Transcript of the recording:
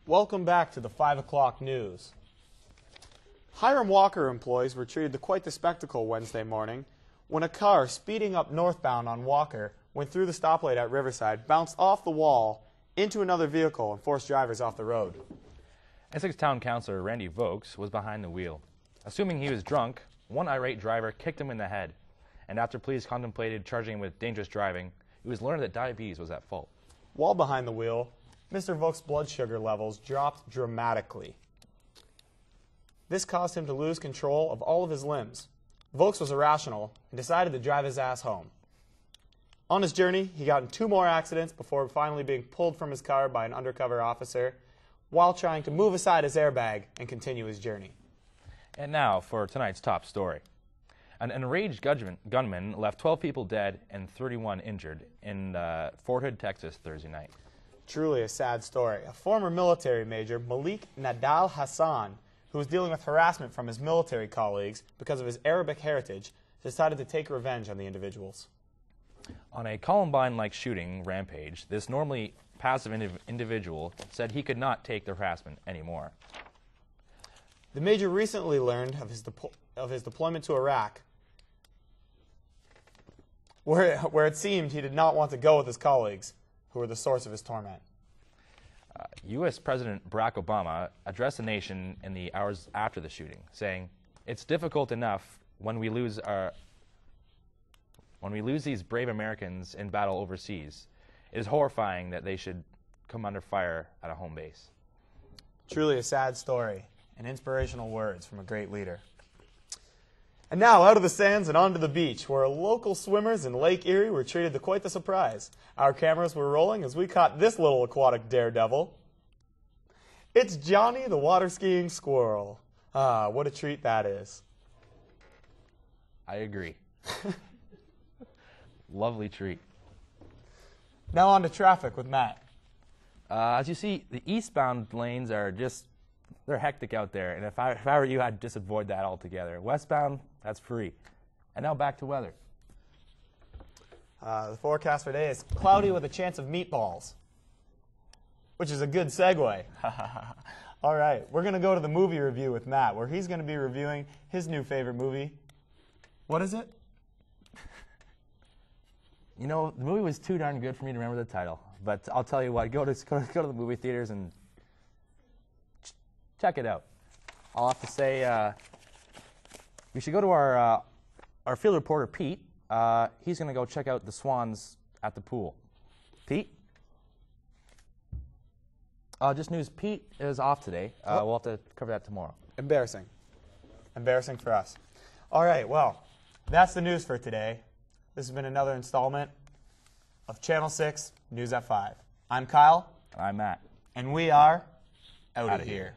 Welcome back to the 5 o'clock news. Hiram Walker employees were treated to quite the spectacle Wednesday morning when a car speeding up northbound on Walker went through the stoplight at Riverside, bounced off the wall into another vehicle, and forced drivers off the road. Essex Town Councillor Randy Vokes was behind the wheel. Assuming he was drunk, one irate driver kicked him in the head, and after police contemplated charging him with dangerous driving, it was learned that diabetes was at fault. While behind the wheel, Mr. Vokes' blood sugar levels dropped dramatically. This caused him to lose control of all of his limbs. Vokes was irrational and decided to drive his ass home. On his journey, he got in 2 more accidents before finally being pulled from his car by an undercover officer while trying to move aside his airbag and continue his journey. And now for tonight's top story. An enraged gunman left 12 people dead and 31 injured in Fort Hood, Texas, Thursday night. Truly a sad story. A former military major, Malik Nadal Hassan, who was dealing with harassment from his military colleagues because of his Arabic heritage, decided to take revenge on the individuals. On a Columbine-like shooting rampage, this normally passive individual said he could not take the harassment anymore. The major recently learned of his deployment to Iraq, where it seemed he did not want to go with his colleagues, who were the source of his torment. U.S. President Barack Obama addressed the nation in the hours after the shooting, saying, "It's difficult enough when we lose these brave Americans in battle overseas. It is horrifying that they should come under fire at a home base." Truly a sad story, and inspirational words from a great leader. And now, out of the sands and onto the beach, where local swimmers in Lake Erie were treated to quite the surprise. Our cameras were rolling as we caught this little aquatic daredevil. It's Johnny the water skiing squirrel. Ah, what a treat that is. I agree. Lovely treat. Now on to traffic with Matt. As you see, the eastbound lanes are they're hectic out there, and if I were you, I'd just avoid that altogether. Westbound, that's free. And now back to weather. The forecast for today is cloudy with a chance of meatballs, which is a good segue. All right, we're going to go to the movie review with Matt, where he's going to be reviewing his new favorite movie. What is it? You know, the movie was too darn good for me to remember the title. But I'll tell you what, go to the movie theaters and check it out. I'll have to say, we should go to our field reporter, Pete. He's going to go check out the swans at the pool. Pete? Just news, Pete is off today. We'll have to cover that tomorrow. Embarrassing. Embarrassing for us. All right, well, that's the news for today. This has been another installment of Channel 6 News at 5. I'm Kyle. And I'm Matt. And we are out of here.